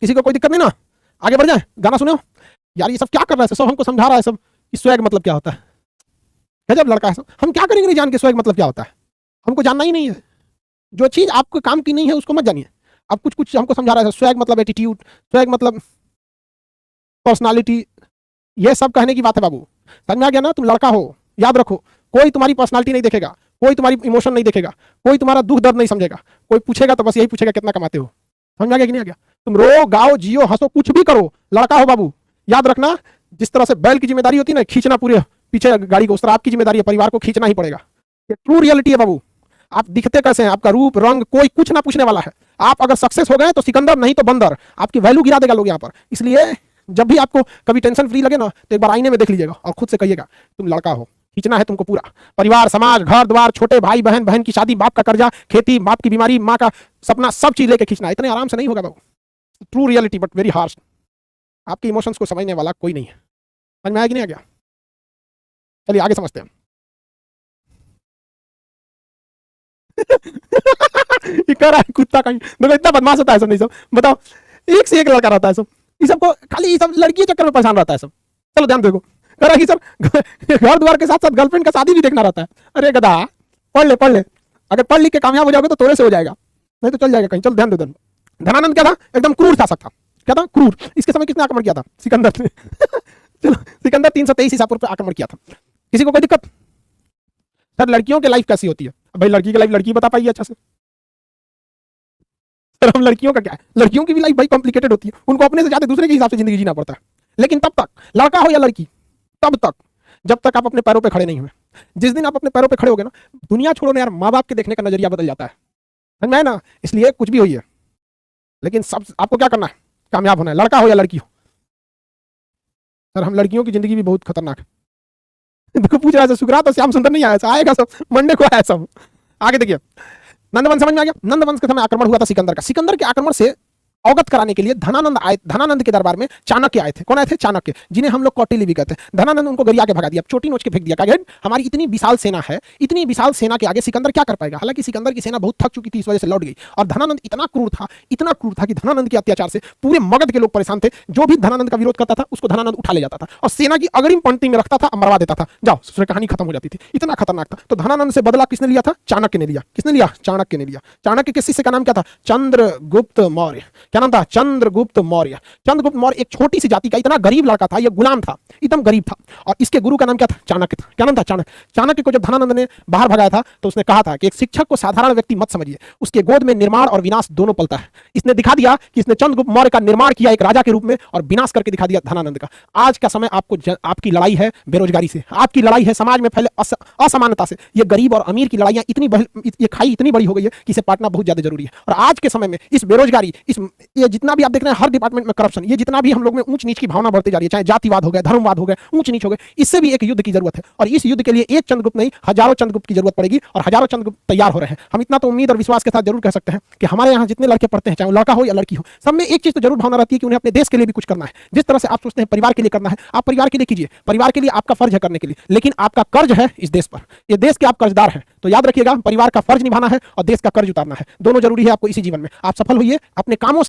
किसी को कोई दिक्कत नहीं ना? आगे बढ़ जाए, गाना सुनो यार। ये सब क्या कर रहा है? सब हमको समझा रहा है सब कि स्वैग मतलब क्या होता है। गजब लड़का है सब। हम क्या करेंगे नहीं जान के स्वैग मतलब क्या होता है? हमको जानना ही नहीं है। जो चीज आपको काम की नहीं है उसको मत जानिए। अब कुछ कुछ हमको समझा रहा है, स्वैग मतलब एटीट्यूड, स्वैग मतलब पर्सनालिटी। ये सब कहने की बात है बाबू। समझ में आ गया ना? तुम लड़का हो, याद रखो। कोई तुम्हारी पर्सनालिटी नहीं देखेगा, कोई तुम्हारी इमोशन नहीं देखेगा, कोई तुम्हारा दुख दर्द नहीं समझेगा। कोई पूछेगा तो बस यही पूछेगा कितना कमाते हो। समझ में आ गया कि नहीं आ गया? तुम रो गाओ जियो हंसो कुछ भी करो, लड़का हो बाबू। याद रखना, जिस तरह से बैल की जिम्मेदारी होती है ना खींचना पूरे पीछे गाड़ी को, उस तरह आपकी जिम्मेदारी है, परिवार को खींचना ही पड़ेगा। ये ट्रू रियलिटी है बाबू। आप दिखते कैसे हैं, आपका रूप रंग कोई कुछ ना पूछने वाला है। आप अगर सक्सेस हो गए तो सिकंदर, नहीं तो बंदर। आपकी वैल्यू गिरा देगा लोग यहाँ पर। इसलिए जब भी आपको कभी टेंशन फ्री लगे ना तो एक बार आईने में देख लीजिएगा और खुद से कहिएगा तुम लड़का हो। खींचना है तुमको पूरा परिवार, समाज, घर द्वार, छोटे भाई बहन, बहन की शादी, बाप का कर्जा, खेती, बाप की बीमारी, माँ का सपना, सब चीज लेके खींचना है। इतने आराम से नहीं होगा बाबू। True reality but very harsh. आपके इमोशंस को समझने वाला कोई नहीं है। समझ में आया कि नहीं आ गया? चलिए आगे समझते हैं। ये कह रहा है कुत्ता कहीं, देखो इतना बदमाश होता है सब। नहीं सब बताओ, एक से एक लड़का रहता है सब। ये सबको खाली ये सब लड़की के चक्कर में परेशान रहता है सब। चलो ध्यान देखो, कह रहा है कि सर घर द्वार के साथ साथ गर्लफ्रेंड का शादी भी देखना रहता है। अरे गधा, पढ़ ले पढ़ ले। अगर पढ़ लिख के कामयाब हो जाओगे तो तोरे से हो जाएगा, नहीं तो चल जाएगा कहीं। चलो ध्यान दे। धनानंद क्या था? एकदम क्रूर था सकता। क्या था? क्रूर। इसके समय किसने आक्रमण किया था? सिकंदर ने। चलो सिकंदर 323 ईसा पूर्व पे आक्रमण किया था। किसी को कोई दिक्कत? सर लड़कियों की लाइफ कैसी होती है? भाई लड़की की लाइफ लड़की बता पाइए अच्छा से। सर हम लड़कियों का क्या है? लड़कियों की भी लाइफ भाई कॉम्प्लिकेटेड होती है। उनको अपने से ज्यादा दूसरे के हिसाब से जिंदगी जीना पड़ता है। लेकिन तब तक, लड़का हो या लड़की, तब तक जब तक आप अपने पैरों पे खड़े नहीं हुए। जिस दिन आप अपने पैरों पे खड़े हो गए ना, दुनिया छोड़ो ना यार, माँ बाप के देखने का नजरिया बदल जाता है। समझ में आया ना? इसलिए कुछ भी होइए, लेकिन सब आपको क्या करना है? कामयाब होना है, लड़का हो या लड़की हो। सर हम लड़कियों की जिंदगी भी बहुत खतरनाक है। देखो पूछ रहा है सुकरात और श्याम सुंदर नहीं आया, आएगा सब, मंडे को आया सब। आगे देखिए, नंदवंश समझ में आ गया? नंदवंश के समय आक्रमण हुआ था सिकंदर का। सिकंदर के आक्रमण से अवगत कराने के लिए धनानंद आए। धनानंद के दरबार में चाणक्य आए थे। कौन आए थे? चाणक्य, जिन्हें हम लोग कौटिल्य भी कहते हैं। धनानंद उनको गरिया के भगा दिया, चोटी नोच के फेंक दिया। कहा हमारी इतनी विशाल सेना है, इतनी विशाल सेना के आगे सिकंदर क्या कर पाएगा? हालांकि सिकंदर की सेना बहुत थक चुकी थी, इस वजह से लौट गई। और धनानंद इतना क्रूर था, इतना क्रूर था कि धनानंद के अत्याचार से पूरे मगध के लोग परेशान थे। जो भी धनानंद का विरोध करता था उसको धनानंद उठा ले जाता था और सेना की अग्रिम पंक्ति में रखता था, मरवा देता था। जाओ, कहानी खत्म हो जाती थी। इतना खतरनाक था। तो धनानंद से बदला किसने लिया था? चाणक्य ने लिया। किसने लिया? चाणक्य ने लिया। चाणक्य के शिष्य का नाम क्या था? चंद्रगुप्त मौर्य। क्या नाम था? चंद्रगुप्त मौर्य। चंद्रगुप्त मौर्य एक छोटी सी जाति का इतना गरीब लड़का था, यह गुलाम था, एकदम गरीब था। और इसके गुरु का नाम क्या था? चाणक्य था। क्या नाम था? चाणक्य। चाणक्य को जब धनानंद ने बाहर भगाया था तो उसने कहा था कि एक शिक्षक को साधारण व्यक्ति मत समझिए, उसके गोद में निर्माण और विनाश दोनों पलता है। इसने दिखा दिया कि इसने चंद्रगुप्त मौर्य का निर्माण किया एक राजा के रूप में और विनाश करके दिखा दिया धनानंद का। आज का समय आपको आपकी लड़ाई है बेरोजगारी से, आपकी लड़ाई है समाज में फैले असमानता से। ये गरीब और अमीर की लड़ाइयां इतनी ये खाई इतनी बड़ी हो गई है कि इसे पाटना बहुत ज्यादा जरूरी है। और आज के समय में इस बेरोजगारी, इस ये जितना भी आप देख रहे हैं हर डिपार्टमेंट में करप्शन, ये जितना भी हम लोग में ऊंच नीच की भावना बढ़ती जा रही है, चाहे जातिवाद हो गए, धर्मवाद हो गए, ऊंच नीच हो गए, इससे भी एक युद्ध की जरूरत है। और इस युद्ध के लिए एक चंद्रगुप्त नहीं, हजारों चंद्रगुप्त की जरूरत पड़ेगी और हजारों चंद्रगुप्त तैयार हो रहे हैं। हम इतना तो उम्मीद और विश्वास के साथ जरूर कह सकते हैं कि हमारे यहाँ जितने लड़के पढ़ते हैं, चाहे लड़का हो या लड़की हो, सब में एक चीज तो जरूर भावना रहती है कि उन्हें अपने देश के लिए भी कुछ करना है। जिस तरह से आप सोचते हैं परिवार के लिए करना है, आप परिवार के लिए कीजिए, परिवार के लिए आपका फर्ज है करने के लिए, लेकिन आपका कर्ज है इस देश पर। ये देश के आप कर्जदार हैं, तो याद रखिएगा परिवार का फर्ज निभाना है और देश का कर्ज उतारना है। दोनों जरूरी है आपको इसी जीवन में। आप सफल होइए अपने कामों